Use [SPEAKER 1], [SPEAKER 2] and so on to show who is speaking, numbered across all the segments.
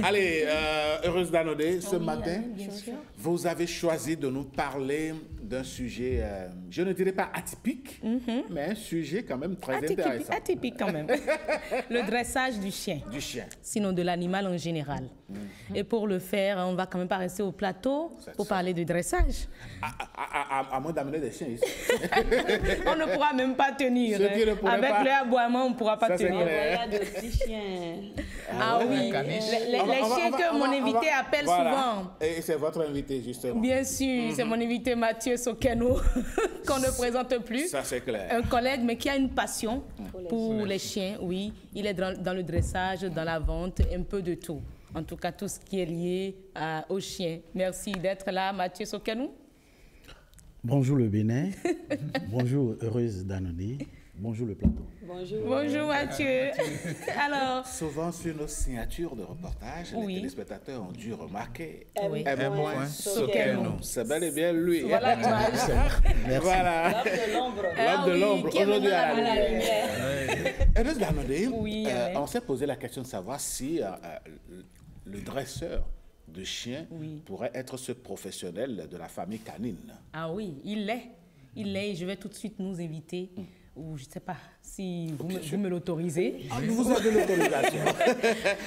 [SPEAKER 1] Allez, heureuse d'Anodé, ce matin,
[SPEAKER 2] bien sûr.
[SPEAKER 1] vous avez choisi de nous parler d'un sujet, je ne dirais pas atypique, mais un sujet quand même très intéressant.
[SPEAKER 2] Atypique quand même. Le dressage du chien.
[SPEAKER 1] Du chien.
[SPEAKER 2] Sinon de l'animal en général. Et pour le faire, on ne va quand même pas rester au plateau pour parler de dressage.
[SPEAKER 1] À moins d'amener des chiens ici.
[SPEAKER 2] On ne pourra même pas tenir.
[SPEAKER 1] Ceux qui ne pourraient
[SPEAKER 2] Avec
[SPEAKER 1] pas.
[SPEAKER 2] le aboiement, on ne pourra pas
[SPEAKER 1] Ça, c'est
[SPEAKER 2] tenir.
[SPEAKER 1] clair.
[SPEAKER 3] Il y a de petits chiens.
[SPEAKER 2] Ah oui, les chiens que mon invité appelle souvent.
[SPEAKER 1] Et c'est votre invité, justement.
[SPEAKER 2] Bien sûr, c'est mon invité Mathieu Sokeno, qu'on ne présente plus.
[SPEAKER 1] Ça, c'est clair.
[SPEAKER 2] Un collègue, mais qui a une passion pour les chiens, oui. Il est dans le dressage, dans la vente, un peu de tout. En tout cas, tout ce qui est lié aux chiens. Merci d'être là, Mathieu Sokeno.
[SPEAKER 4] Bonjour le Bénin, bonjour heureuse d'Anodé, bonjour le plateau.
[SPEAKER 3] Bonjour.
[SPEAKER 2] Bonjour Mathieu. Alors,
[SPEAKER 1] Souvent, sur nos signatures de reportage, les téléspectateurs ont dû remarquer
[SPEAKER 3] M.
[SPEAKER 2] Sokeno.
[SPEAKER 1] C'est bel et bien lui.
[SPEAKER 2] Voilà l'image.
[SPEAKER 4] Merci.
[SPEAKER 1] Voilà.
[SPEAKER 3] L'homme de l'ombre.
[SPEAKER 1] L'homme de l'ombre,
[SPEAKER 2] qui est
[SPEAKER 1] aujourd'hui à
[SPEAKER 2] maintenant
[SPEAKER 1] la lumière. Heureuse d'Anodé,
[SPEAKER 2] Oui, Alain.
[SPEAKER 1] on s'est posé la question de savoir si le dresseur de chiens pourrait être ce professionnel de la famille canine.
[SPEAKER 2] Ah oui, il l'est. Il l'est. Et je vais tout de suite nous inviter, ou je ne sais pas si vous me l'autorisez,
[SPEAKER 1] Vous avez l'autorisation.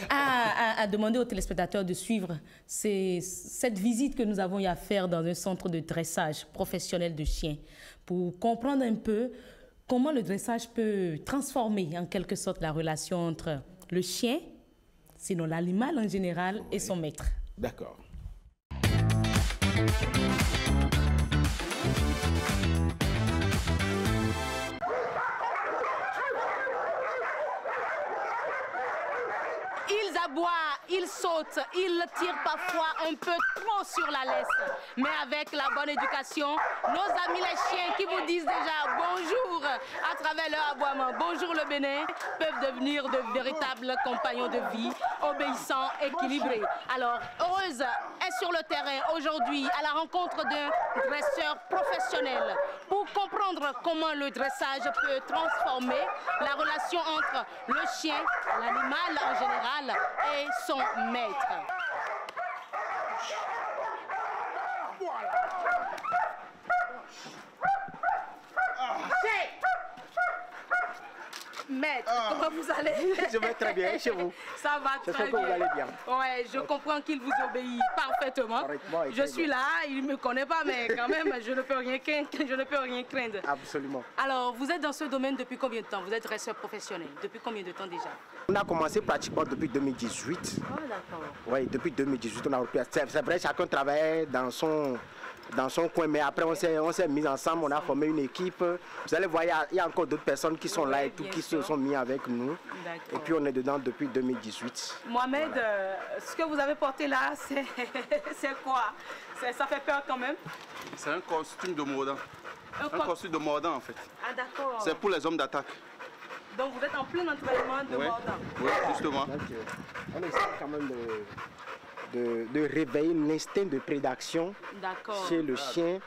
[SPEAKER 2] à demander aux téléspectateurs de suivre cette visite que nous avons eu à faire dans un centre de dressage professionnel de chiens pour comprendre un peu comment le dressage peut transformer en quelque sorte la relation entre le chien, sinon l'animal en général, et son maître.
[SPEAKER 1] D'accord.
[SPEAKER 2] Ils aboient, ils sautent, ils tirent parfois un peu trop sur la laisse. Mais avec la bonne éducation, nos amis les chiens qui vous disent déjà bonjour à travers leur aboiement, bonjour le Bénin, peuvent devenir de véritables compagnons de vie, obéissants, équilibrés. Alors, Heureuse est sur le terrain aujourd'hui à la rencontre d'un dresseur professionnel pour comprendre comment le dressage peut transformer la relation entre le chien, l'animal en général, et son maître. Maître, comment vous allez?
[SPEAKER 5] Je vais très bien, chez vous.
[SPEAKER 2] Ça va très
[SPEAKER 5] J'espère que vous allez bien.
[SPEAKER 2] Ouais, je comprends qu'il vous obéit parfaitement.
[SPEAKER 5] Correctement et
[SPEAKER 2] Je
[SPEAKER 5] très
[SPEAKER 2] suis
[SPEAKER 5] bien.
[SPEAKER 2] là, il ne me connaît pas, mais quand même, je ne peux rien craindre.
[SPEAKER 5] Absolument.
[SPEAKER 2] Alors, vous êtes dans ce domaine depuis combien de temps? Vous êtes dresseur professionnel. Depuis combien de temps déjà?
[SPEAKER 5] On a commencé pratiquement depuis 2018.
[SPEAKER 2] Oh, d'accord.
[SPEAKER 5] Oui, depuis 2018, on a repris. C'est vrai, chacun travaillait dans son coin, mais après on s'est mis ensemble, on a formé une équipe. Vous allez voir, il y a encore d'autres personnes qui sont là et tout, qui se sont mis avec nous. Et puis on est dedans depuis 2018.
[SPEAKER 2] Mohamed, ce que vous avez porté là, c'est quoi? Ça fait peur quand même?
[SPEAKER 6] C'est un costume de mordant. Un costume de mordant en fait.
[SPEAKER 2] Ah d'accord.
[SPEAKER 6] C'est pour les hommes d'attaque.
[SPEAKER 2] Donc vous êtes en plein entraînement de mordant.
[SPEAKER 6] Oui, justement.
[SPEAKER 5] Donc, on essaie quand même de réveiller l'instinct de prédation chez le chien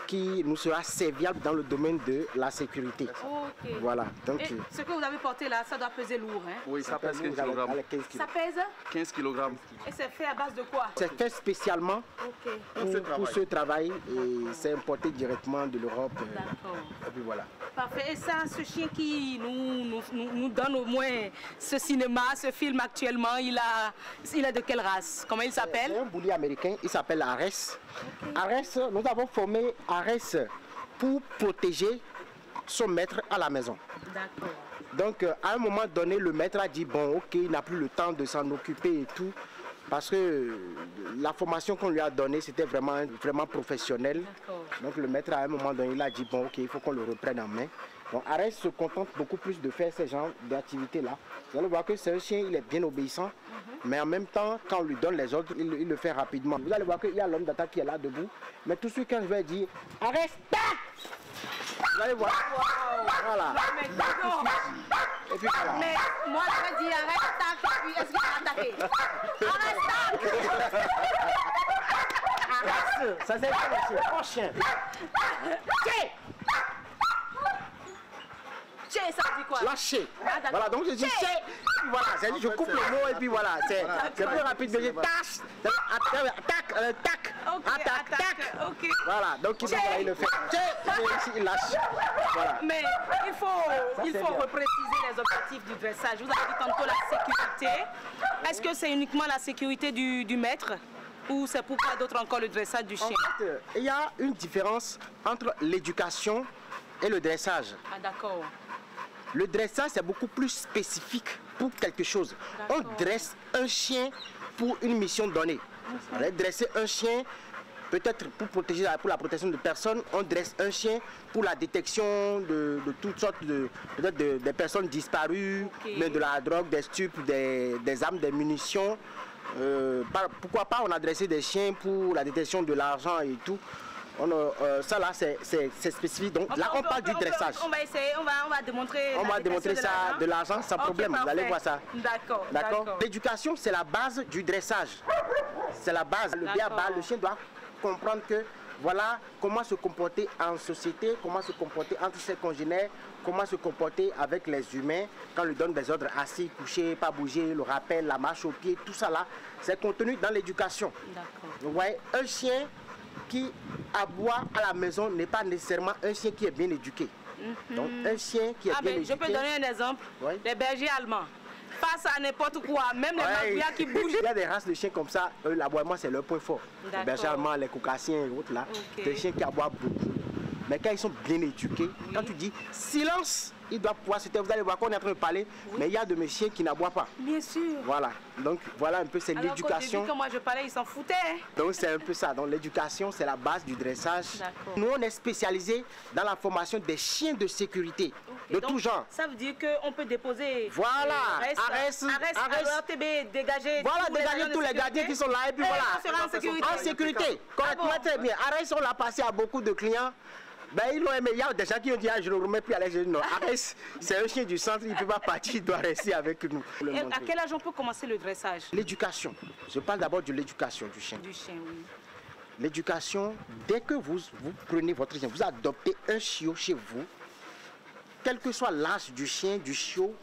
[SPEAKER 5] qui nous sera serviable dans le domaine de la sécurité.
[SPEAKER 2] Ok.
[SPEAKER 5] Voilà. Donc,
[SPEAKER 2] Et ce que vous avez porté là, ça doit peser lourd, hein?
[SPEAKER 6] Oui, ça pèse 15 kg.
[SPEAKER 5] 15
[SPEAKER 2] Ça
[SPEAKER 5] kilos.
[SPEAKER 2] pèse?
[SPEAKER 6] 15 kg.
[SPEAKER 2] Et c'est fait à base de quoi?
[SPEAKER 5] C'est fait spécialement
[SPEAKER 2] Ok.
[SPEAKER 5] pour ce travail et c'est importé directement de l'Europe.
[SPEAKER 2] D'accord.
[SPEAKER 5] Et puis voilà.
[SPEAKER 2] Parfait. Et ça, ce chien qui nous donne au moins ce cinéma, ce film actuellement, il est de quelle race? Comment il
[SPEAKER 5] C'est
[SPEAKER 2] s'appelle?
[SPEAKER 5] un bully américain, il s'appelle Ares. Ares, nous avons formé Ares pour protéger son maître à la maison.
[SPEAKER 2] D'accord.
[SPEAKER 5] Donc à un moment donné, le maître a dit bon ok, il n'a plus le temps de s'en occuper et tout. Parce que la formation qu'on lui a donnée, c'était vraiment professionnel. Donc le maître, à un moment donné, il a dit, bon, ok, il faut qu'on le reprenne en main. Donc Ares se contente beaucoup plus de faire ce genre d'activité-là. Vous allez voir que c'est un chien, il est bien obéissant. Mais en même temps, quand on lui donne les ordres, il le fait rapidement. Vous allez voir qu'il y a l'homme d'attaque qui est là debout. Mais tout de suite, quand je vais dire, Ares, tac! Vous allez voir. Voilà. Et puis voilà.
[SPEAKER 2] Mais moi, je vais dire arrête, tac, et puis est-ce qu'il va attaquer? Arrête, tac!
[SPEAKER 5] Arrête, ça c'est un chien.
[SPEAKER 2] Tiens! Tiens, ça dit quoi?
[SPEAKER 5] Lâcher.
[SPEAKER 2] Ah, d'accord.
[SPEAKER 5] Voilà, donc je dis
[SPEAKER 2] Tiens!
[SPEAKER 5] puis voilà, c'est je coupe le mot et puis voilà, c'est plus rapide de dire tac, tac.
[SPEAKER 2] Ok.
[SPEAKER 5] Voilà, donc il le fait. Il lâche. Voilà.
[SPEAKER 2] Mais il faut repréciser les objectifs du dressage. Vous avez dit tantôt la sécurité. Est-ce que c'est uniquement la sécurité du maître ou c'est pour quoi d'autre encore le dressage du chien?
[SPEAKER 5] En fait, il y a une différence entre l'éducation et le dressage.
[SPEAKER 2] Ah d'accord.
[SPEAKER 5] Le dressage, c'est beaucoup plus spécifique pour quelque chose. On dresse un chien pour une mission donnée. On va dresser un chien peut-être pour la protection de personnes. On dresse un chien pour la détection de toutes sortes des personnes disparues, mais de la drogue, des stupes, des armes, des munitions. Pourquoi pas on a dressé des chiens pour la détection de l'argent et tout. Ça là c'est spécifique. Donc là on parle du dressage.
[SPEAKER 2] On va essayer, on va démontrer.
[SPEAKER 5] On va démontrer ça de l'argent sans problème.
[SPEAKER 2] Parfait.
[SPEAKER 5] Vous allez voir ça.
[SPEAKER 2] D'accord.
[SPEAKER 5] L'éducation c'est la base du dressage. C'est la base. Le béaba, le chien doit comprendre que voilà comment se comporter en société, comment se comporter entre ses congénères, comment se comporter avec les humains quand on lui donne des ordres assis, coucher, pas bouger, le rappel, la marche au pied, tout ça là, c'est contenu dans l'éducation. Vous voyez, un chien qui aboie à la maison n'est pas nécessairement un chien qui est bien éduqué. Donc un chien qui est bien éduqué...
[SPEAKER 2] Je peux donner un exemple. Les bergers allemands. Face à n'importe quoi, même les mafias qui bougent.
[SPEAKER 5] Il y a des races de chiens comme ça, l'aboiement c'est leur point fort. Les bergers allemands, les caucasiens et autres là, des chiens qui aboient beaucoup. Mais quand ils sont bien éduqués, quand tu dis silence, ils doivent pouvoir se taire. Vous allez voir qu'on est en train de parler, mais il y a de mes chiens qui n'aboient pas.
[SPEAKER 2] Bien sûr.
[SPEAKER 5] Voilà, donc voilà un peu c'est l'éducation.
[SPEAKER 2] Quand moi je parlais, ils s'en foutaient.
[SPEAKER 5] Donc c'est un peu ça. Donc l'éducation c'est la base du dressage. Nous on est spécialisé dans la formation des chiens de sécurité de tout genre.
[SPEAKER 2] Ça veut dire qu'on peut déposer.
[SPEAKER 5] Voilà. Arrête,
[SPEAKER 2] dégager.
[SPEAKER 5] Voilà, dégager tous les gardiens qui sont là et puis voilà.
[SPEAKER 2] On sera en sécurité.
[SPEAKER 5] En sécurité. Correctement, très bien. Arrête, on l'a passé à beaucoup de clients. Ben, ils l'ont aimé. Il y a des gens qui ont dit je ne remets plus à l'aise. Non, arrête, c'est un chien du centre, il ne peut pas partir, il doit rester avec nous.
[SPEAKER 2] Et à quel âge on peut commencer le dressage?
[SPEAKER 5] L'éducation. Je parle d'abord de l'éducation du chien.
[SPEAKER 2] Du chien, oui.
[SPEAKER 5] L'éducation, dès que vous prenez votre chien, vous adoptez un chiot chez vous, quel que soit l'âge du chien, du chiot,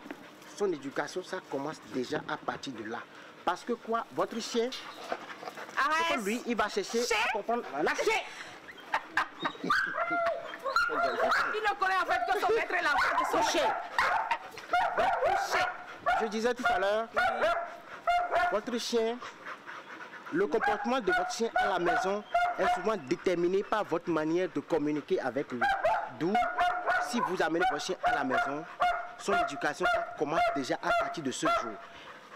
[SPEAKER 5] son éducation, ça commence déjà à partir de là. Parce que quoi, votre chien, lui, il va chercher à comprendre. Lâchez!
[SPEAKER 2] Il ne connaît en fait que son maître et l'enfant de son chien.
[SPEAKER 5] Je disais tout à l'heure, votre chien, le comportement de votre chien à la maison est souvent déterminé par votre manière de communiquer avec lui. D'où, si vous amenez votre chien à la maison, son éducation commence déjà à partir de ce jour.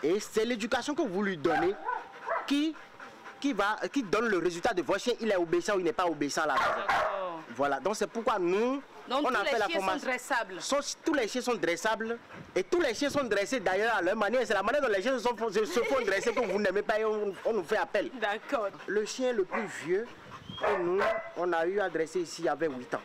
[SPEAKER 5] Et c'est l'éducation que vous lui donnez qui donne le résultat de votre chien, il est obéissant ou il n'est pas obéissant à la maison. Voilà, donc c'est pourquoi nous, on a fait la formation. Tous les chiens sont dressables et tous les chiens sont dressés d'ailleurs à leur manière. C'est la manière dont les chiens se font dresser que vous n'aimez pas et on nous fait appel.
[SPEAKER 2] D'accord.
[SPEAKER 5] Le chien le plus vieux que nous, on a eu à dresser ici, il y avait 8 ans.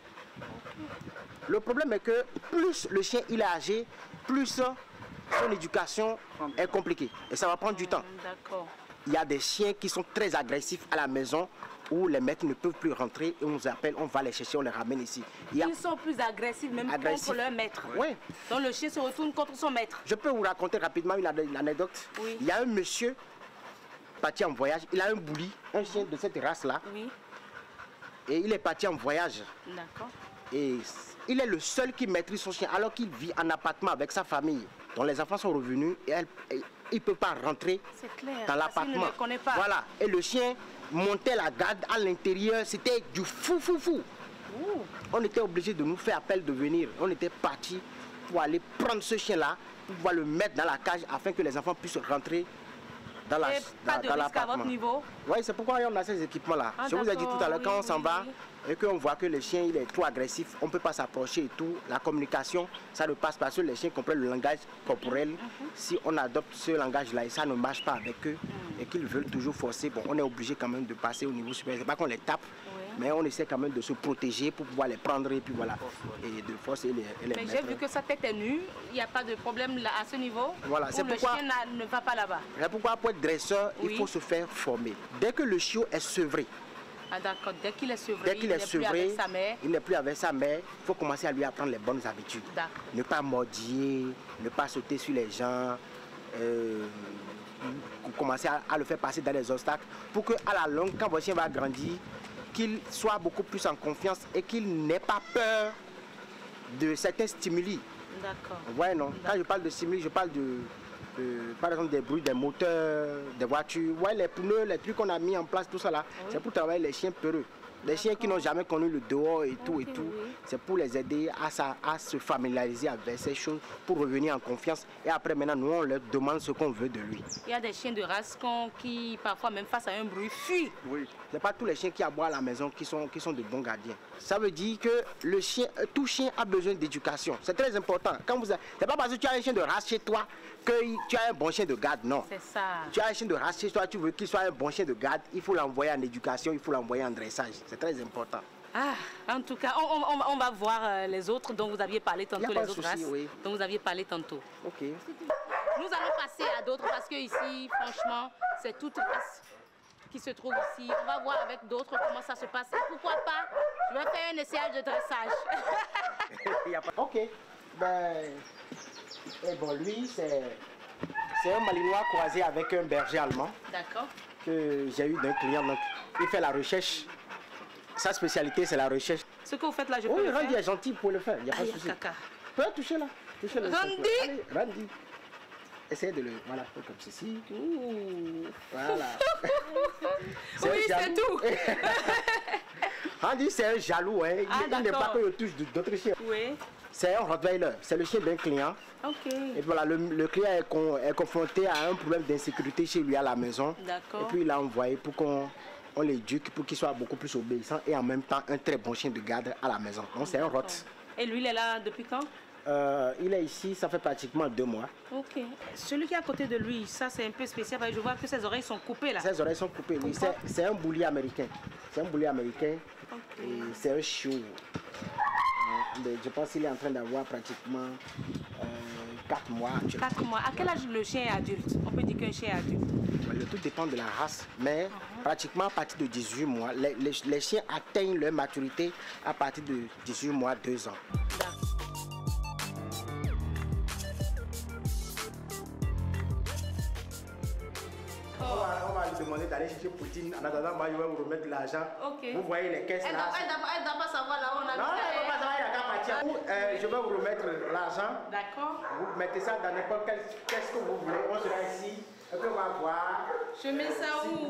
[SPEAKER 5] Le problème est que plus le chien il est âgé, plus son éducation est compliquée et ça va prendre du temps.
[SPEAKER 2] D'accord.
[SPEAKER 5] Il y a des chiens qui sont très agressifs à la maison où les maîtres ne peuvent plus rentrer et on nous appelle, on va les chercher, on les ramène ici.
[SPEAKER 2] Ils sont plus agressifs même contre leur maître.
[SPEAKER 5] Oui.
[SPEAKER 2] Donc le chien se retourne contre son maître.
[SPEAKER 5] Je peux vous raconter rapidement une anecdote.
[SPEAKER 2] Oui.
[SPEAKER 5] Il y a un monsieur parti en voyage, il a un bouli, un chien de cette race-là.
[SPEAKER 2] Oui.
[SPEAKER 5] Et il est parti en voyage.
[SPEAKER 2] D'accord.
[SPEAKER 5] Et il est le seul qui maîtrise son chien alors qu'il vit en appartement avec sa famille. Donc les enfants sont revenus et il ne peut pas rentrer dans l'appartement. Voilà. Et le chien montait la garde à l'intérieur. C'était du fou. On était obligé de nous faire appel de venir. On était parti pour aller prendre ce chien-là, pour pouvoir le mettre dans la cage afin que les enfants puissent rentrer dans l'appartement.
[SPEAKER 2] À votre niveau?
[SPEAKER 5] Oui, c'est pourquoi on a ces équipements-là. Je vous ai dit tout à l'heure, quand on s'en va et qu'on voit que le chien il est trop agressif, on ne peut pas s'approcher et tout. La communication, ça ne passe pas parce que les chiens comprennent le langage corporel. Si on adopte ce langage-là et ça ne marche pas avec eux et qu'ils veulent toujours forcer, bon, on est obligé quand même de passer au niveau supérieur. C'est pas qu'on les tape, mais on essaie quand même de se protéger pour pouvoir les prendre et puis voilà, et de force et les
[SPEAKER 2] mais j'ai vu que sa tête est nue, il n'y a pas de problème là, à ce niveau.
[SPEAKER 5] Voilà, c'est pourquoi
[SPEAKER 2] le chien ne va pas là-bas.
[SPEAKER 5] C'est pourquoi pour être dresseur, il faut se faire former. Dès que le chiot est sevré,
[SPEAKER 2] d'accord, dès qu'il est sevré,
[SPEAKER 5] il n'est plus avec sa mère, il faut commencer à lui apprendre les bonnes habitudes. Ne pas mordiller, ne pas sauter sur les gens, commencer à le faire passer dans les obstacles pour qu'à la longue, quand votre chien va grandir, qu'il soit beaucoup plus en confiance et qu'il n'ait pas peur de certains stimuli.
[SPEAKER 2] D'accord.
[SPEAKER 5] Ouais, non. Quand je parle de stimuli, je parle par exemple des bruits des moteurs, des voitures. Ouais, les pneus, les trucs qu'on a mis en place, tout ça là, c'est pour travailler les chiens peureux. Les chiens qui n'ont jamais connu le dehors et tout, c'est pour les aider à se familiariser avec ces choses, pour revenir en confiance. Et après, maintenant, nous, on leur demande ce qu'on veut de lui.
[SPEAKER 2] Il y a des chiens de race qui, parfois, même face à un bruit, fuient.
[SPEAKER 5] Oui. Ce n'est pas tous les chiens qui aboient à la maison qui sont de bons gardiens. Ça veut dire que tout chien a besoin d'éducation. C'est très important. Ce n'est pas parce que tu as un chien de race chez toi que tu as un bon chien de garde, non.
[SPEAKER 2] C'est ça.
[SPEAKER 5] Tu as un chien de race chez toi, tu veux qu'il soit un bon chien de garde, il faut l'envoyer en éducation, il faut l'envoyer en dressage. C'est très important.
[SPEAKER 2] Ah, en tout cas, on va voir les autres dont vous aviez parlé tantôt, les autres races dont vous aviez parlé tantôt.
[SPEAKER 5] Ok.
[SPEAKER 2] Nous allons passer à d'autres parce que ici, franchement, c'est toute race qui se trouve ici. On va voir avec d'autres comment ça se passe. Et pourquoi pas, je vais faire un essayage de dressage.
[SPEAKER 5] Ok. Ben, et bon, lui, c'est un malinois croisé avec un berger allemand.
[SPEAKER 2] D'accord.
[SPEAKER 5] Que j'ai eu d'un client. Donc, il fait la recherche. Sa spécialité, c'est la recherche.
[SPEAKER 2] Ce que vous faites là, je peux le faire.
[SPEAKER 5] Oui, Randy est gentil pour le faire. Il n'y a pas de souci.
[SPEAKER 2] Caca.
[SPEAKER 5] Tu peux toucher là. Toucher
[SPEAKER 2] Randy.
[SPEAKER 5] Allez, Randy. Essayez de le... Voilà, comme ceci.
[SPEAKER 2] Ouh.
[SPEAKER 5] Voilà.
[SPEAKER 2] Oui, c'est tout.
[SPEAKER 5] Randy, c'est un jaloux. Hein. Il n'est pas que je touche d'autres chiens.
[SPEAKER 2] Oui.
[SPEAKER 5] C'est un Rottweiler. C'est le chien d'un client.
[SPEAKER 2] Ok.
[SPEAKER 5] Et voilà, le client est confronté à un problème d'insécurité chez lui à la maison.
[SPEAKER 2] D'accord.
[SPEAKER 5] Et puis il l'a envoyé pour qu'on l'éduque, pour qu'il soit beaucoup plus obéissant et en même temps un très bon chien de garde à la maison. Donc c'est un Rott.
[SPEAKER 2] Et lui, il est là depuis quand?
[SPEAKER 5] Il est ici, ça fait pratiquement 2 mois.
[SPEAKER 2] Ok. Celui qui est à côté de lui, ça c'est un peu spécial. Je vois que ses oreilles sont coupées là.
[SPEAKER 5] Ses oreilles sont coupées, oui. C'est un bully américain. C'est un bully américain. Okay. Et c'est un chiot. Je pense qu'il est en train d'avoir pratiquement 4 mois.
[SPEAKER 2] 4 mois. À quel âge le chien est adulte? On peut dire qu'un chien est adulte.
[SPEAKER 5] Le tout dépend de la race, mais pratiquement à partir de 18 mois, les chiens atteignent leur maturité à partir de 18 mois, 2 ans. On va lui demander d'aller chercher Poutine. En attendant, moi, je vais vous remettre de l'argent.
[SPEAKER 2] Okay.
[SPEAKER 5] Vous voyez les caisses là.
[SPEAKER 2] Elle ne doit pas savoir là où on a mis.
[SPEAKER 5] Non, elle ne doit pas savoir, il a qu'à partir. Je vais vous remettre l'argent.
[SPEAKER 2] D'accord.
[SPEAKER 5] Vous mettez ça dans n'importe quelle caisse que vous voulez. On sera ici. Et puis on va voir.
[SPEAKER 2] Je mets ça où?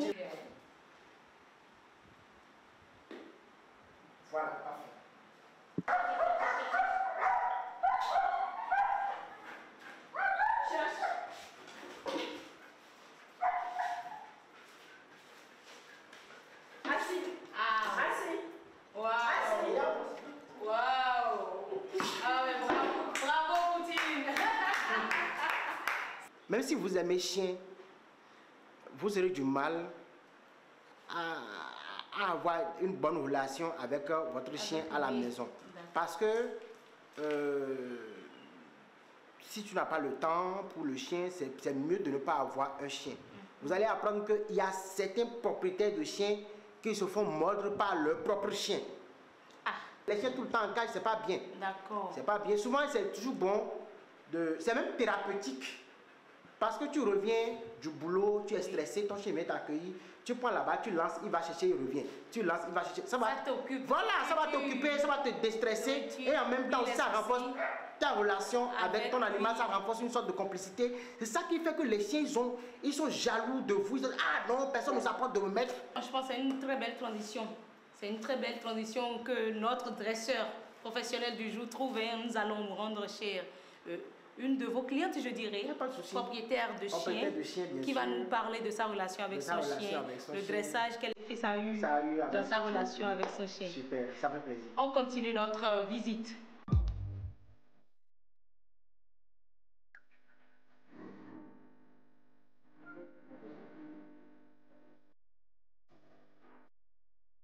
[SPEAKER 5] Voilà, parfait. Même si vous aimez chien, vous aurez du mal à avoir une bonne relation avec votre chien à la maison. Parce que si tu n'as pas le temps pour le chien, c'est mieux de ne pas avoir un chien. Vous allez apprendre qu'il y a certains propriétaires de chiens qui se font mordre par leur propre chien. Les chiens tout le temps en cage, c'est pas bien.
[SPEAKER 2] D'accord.
[SPEAKER 5] C'est pas bien. Souvent, c'est toujours bon. C'est même thérapeutique. Parce que tu reviens du boulot, tu es stressé, ton chien vient t'accueillir, tu prends là-bas, tu lances, il va chercher, il revient. Tu lances, il va chercher. Ça
[SPEAKER 2] t'occupe.
[SPEAKER 5] Voilà, ça va t'occuper, ça va te déstresser. Et en même temps, ça renforce ta relation avec ton animal, ça renforce une sorte de complicité. C'est ça qui fait que les chiens, ils sont jaloux de vous. Ils disent, ah non, personne ne s'apprend de me mettre.
[SPEAKER 2] Je pense que c'est une très belle transition. C'est une très belle transition que notre dresseur professionnel du jour trouve. Nous allons nous rendre chez une de vos clientes, je dirais, propriétaire de chien, qui va nous parler de sa relation avec son chien, le dressage, quel effet ça a eu dans sa relation avec son chien.
[SPEAKER 5] Super, ça fait plaisir.
[SPEAKER 2] On continue notre visite.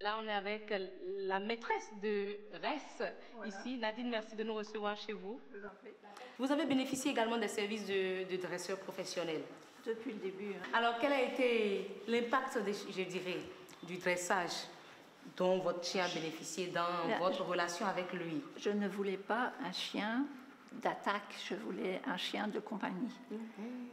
[SPEAKER 2] Là, on est avec la maîtresse de RES, ici. Nadine, merci de nous recevoir chez vous. Vous avez bénéficié également des services de dresseur professionnel.
[SPEAKER 3] Depuis le début.
[SPEAKER 2] Alors, quel a été l'impact, je dirais, du dressage dont votre chien a bénéficié dans votre relation avec lui?
[SPEAKER 3] Je ne voulais pas un chien
[SPEAKER 7] d'attaque, je voulais un chien de compagnie.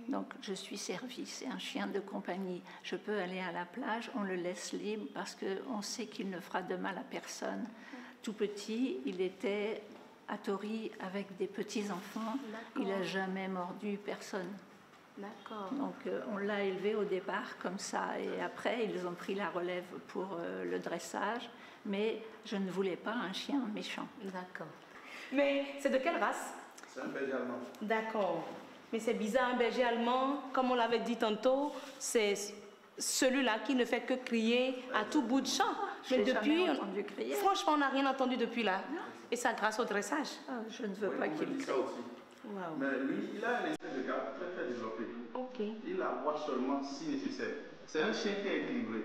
[SPEAKER 7] Donc je suis servie, c'est un chien de compagnie. Je peux aller à la plage, on le laisse libre parce qu'on sait qu'il ne fera de mal à personne. Tout petit, il était à Tori avec des petits-enfants. Il n'a jamais mordu personne.
[SPEAKER 2] D'accord.
[SPEAKER 7] Donc on l'a élevé au départ comme ça. Et après, ils ont pris la relève pour le dressage. Mais je ne voulais pas un chien méchant.
[SPEAKER 2] D'accord. Mais c'est de quelle race?
[SPEAKER 6] C'est un berger allemand.
[SPEAKER 2] D'accord. Mais c'est bizarre, un berger allemand, comme on l'avait dit tantôt, c'est celui-là qui ne fait que crier à tout bout de champ. Mais depuis,
[SPEAKER 7] entendu crier.
[SPEAKER 2] Franchement, on n'a rien entendu depuis là.
[SPEAKER 7] Non.
[SPEAKER 2] Et ça grâce au dressage.
[SPEAKER 7] Je ne veux pas qu'il crie.
[SPEAKER 2] Wow.
[SPEAKER 6] Mais lui, il a un instinct de garde très développé.
[SPEAKER 2] Ok.
[SPEAKER 6] Il aboie seulement si nécessaire. C'est un chien qui est équilibré.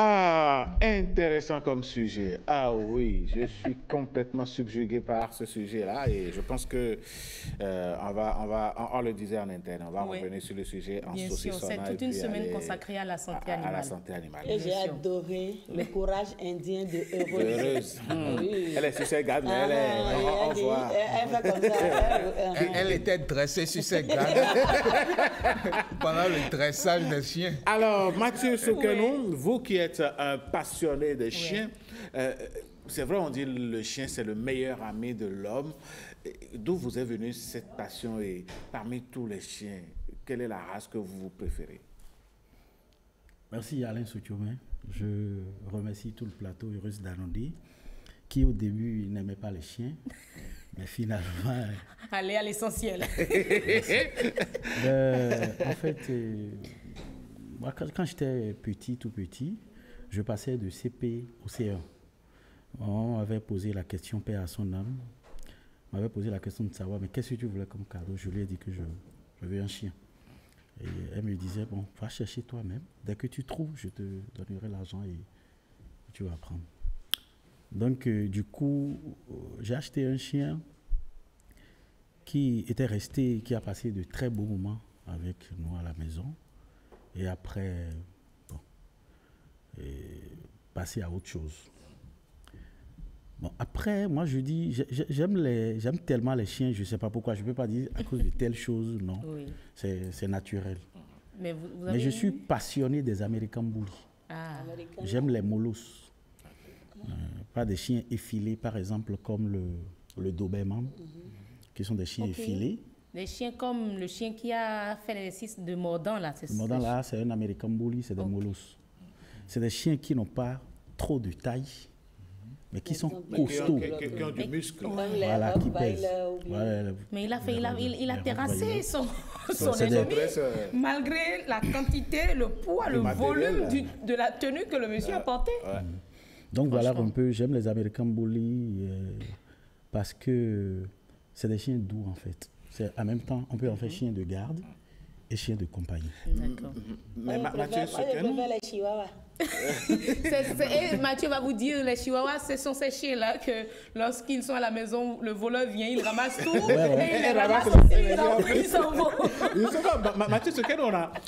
[SPEAKER 1] Ah, intéressant comme sujet. Ah oui, je suis complètement subjugué par ce sujet-là et je pense que on le disait en interne, on va revenir sur le sujet en saucissonnant.
[SPEAKER 3] Bien sûr, c'est toute une semaine consacrée à la santé animale.
[SPEAKER 1] À la santé animale.
[SPEAKER 3] Et j'ai adoré le courage indien de Heureuse.
[SPEAKER 1] Oui. Elle est sur ses gardes, mais on voit.
[SPEAKER 3] Elle fait comme ça.
[SPEAKER 8] Elle était dressée sur ses gardes pendant le dressage des chiens.
[SPEAKER 1] Alors, Mathieu Soukenou, vous qui êtes un passionné de chiens, c'est vrai, on dit le chien, c'est le meilleur ami de l'homme. D'où vous est venue cette passion et parmi tous les chiens, quelle est la race que vous préférez?
[SPEAKER 4] Merci Alain Soutiomé. Je remercie tout le plateau Heureuse Danondi qui au début n'aimait pas les chiens, mais finalement...
[SPEAKER 3] Allez à l'essentiel.
[SPEAKER 4] En fait, moi, quand j'étais tout petit, je passais de CP au C1. On m'avait posé la question, paix à son âme, on m'avait posé la question de savoir, mais qu'est-ce que tu voulais comme cadeau? Je lui ai dit que je veux un chien. Et elle me disait, bon, va chercher toi-même. Dès que tu trouves, je te donnerai l'argent et tu vas prendre. Donc, du coup, j'ai acheté un chien qui était resté, qui a passé de très beaux moments avec nous à la maison. Et après, bon, passer à autre chose. Bon, après, moi, je dis, j'aime tellement les chiens, je ne sais pas pourquoi, je ne peux pas dire à cause de telle chose, non. Oui. C'est naturel.
[SPEAKER 3] Mais,
[SPEAKER 4] Mais je suis passionné des American Bully. Ah. J'aime les molosses. Pas des chiens effilés, par exemple, comme le Doberman, qui sont des chiens effilés.
[SPEAKER 3] Des chiens comme le chien qui a fait l'exercice de mordant, là, c'est ça?
[SPEAKER 4] Le mordant, là, c'est un American Bully, c'est des molosses. C'est des chiens qui n'ont pas trop de taille, mais qui sont costauds.
[SPEAKER 1] Qui ont du muscle.
[SPEAKER 4] Voilà, qui pèsent. Voilà,
[SPEAKER 3] mais il a terrassé son ennemi, malgré la quantité, le poids, le volume de la tenue que le monsieur a portée.
[SPEAKER 4] Donc voilà un peu, j'aime les American Bully parce que c'est des chiens doux en fait. En même temps, on peut en faire chien de garde et chien de compagnie.
[SPEAKER 3] D'accord.
[SPEAKER 2] Mais Mathieu, les chihuahuas.
[SPEAKER 3] Mathieu va vous dire, les chihuahuas, ce sont ces chiens-là que lorsqu'ils sont à la maison, le voleur vient, il ramasse tout et il les ramasse aussi, il s'en va.
[SPEAKER 1] Mathieu,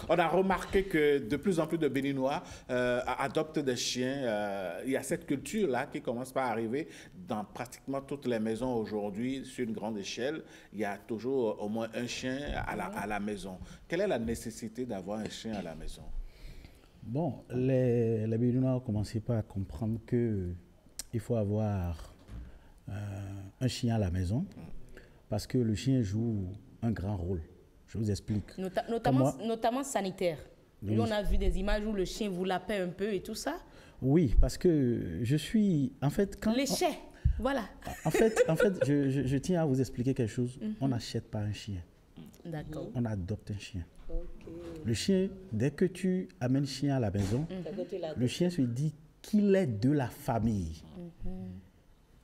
[SPEAKER 1] on a remarqué que de plus en plus de Béninois adoptent des chiens. Il y a cette culture-là qui commence par arriver dans pratiquement toutes les maisons aujourd'hui sur une grande échelle. Il y a toujours au moins un chien à la maison. Quelle est la nécessité d'avoir un chien à la maison?
[SPEAKER 4] Bon, les Béninois ont commencé par comprendre qu'il faut avoir un chien à la maison parce que le chien joue un grand rôle. Je vous explique.
[SPEAKER 3] Notamment sanitaire. Oui. On a vu des images où le chien vous lapait un peu et tout ça.
[SPEAKER 4] Oui, parce que je suis... En fait, quand...
[SPEAKER 3] Les chiens, voilà.
[SPEAKER 4] En fait je tiens à vous expliquer quelque chose. On n'achète pas un chien.
[SPEAKER 3] D'accord.
[SPEAKER 4] On adopte un chien. Okay. Le chien, dès que tu amènes le chien à la maison, le chien se dit qu'il est de la famille.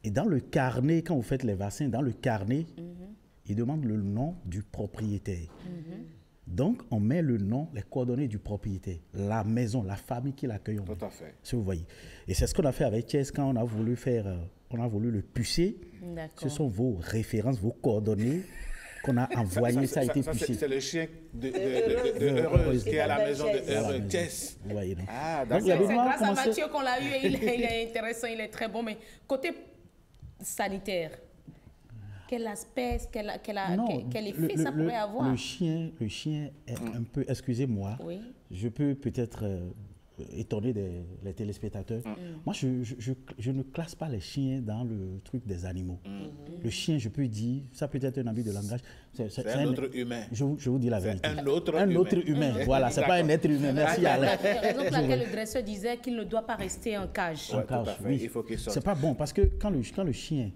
[SPEAKER 4] Et dans le carnet, quand vous faites les vaccins, dans le carnet, il demande le nom du propriétaire. Donc, on met le nom, les coordonnées du propriétaire, la maison, la famille qui l'accueille.
[SPEAKER 1] Tout à fait.
[SPEAKER 4] Si vous voyez. Et c'est ce qu'on a fait avec Thiès quand on a voulu faire, on a voulu le pucer. Ce sont vos références, vos coordonnées qu'on a envoyées, ça a été pucé.
[SPEAKER 1] C'est le chien de Heureuse qui est à la maison de Heureuse, Thiès.
[SPEAKER 4] Vous voyez, non?
[SPEAKER 3] C'est grâce à Mathieu qu'on l'a eu et il est intéressant, il est très bon. Mais côté sanitaire, quel aspect, quel effet ça pourrait avoir?
[SPEAKER 4] Le chien est un peu, excusez-moi, je peux peut-être étonner les téléspectateurs. Moi, je ne classe pas les chiens dans le truc des animaux. Le chien, je peux dire, ça peut être un abus de langage.
[SPEAKER 1] C'est un autre humain.
[SPEAKER 4] Je vous dis la vérité.
[SPEAKER 1] Un autre humain.
[SPEAKER 4] Voilà, c'est pas un être humain. Merci Alain.
[SPEAKER 3] C'est la raison pour laquelle le dresseur disait qu'il ne doit pas rester en cage.
[SPEAKER 4] En cage, oui.
[SPEAKER 1] Il faut qu'il sorte.
[SPEAKER 4] C'est pas bon parce que quand le chien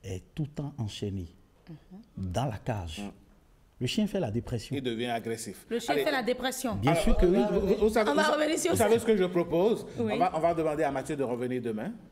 [SPEAKER 4] est tout le temps enchaîné dans la cage, le chien fait la dépression.
[SPEAKER 1] Il devient agressif.
[SPEAKER 3] Le chien fait la dépression.
[SPEAKER 4] Bien sûr que oui.
[SPEAKER 1] Vous savez,
[SPEAKER 3] On va revenir sur
[SPEAKER 1] vous savez ce que je propose?
[SPEAKER 3] Oui.
[SPEAKER 1] On va demander à Mathieu de revenir demain.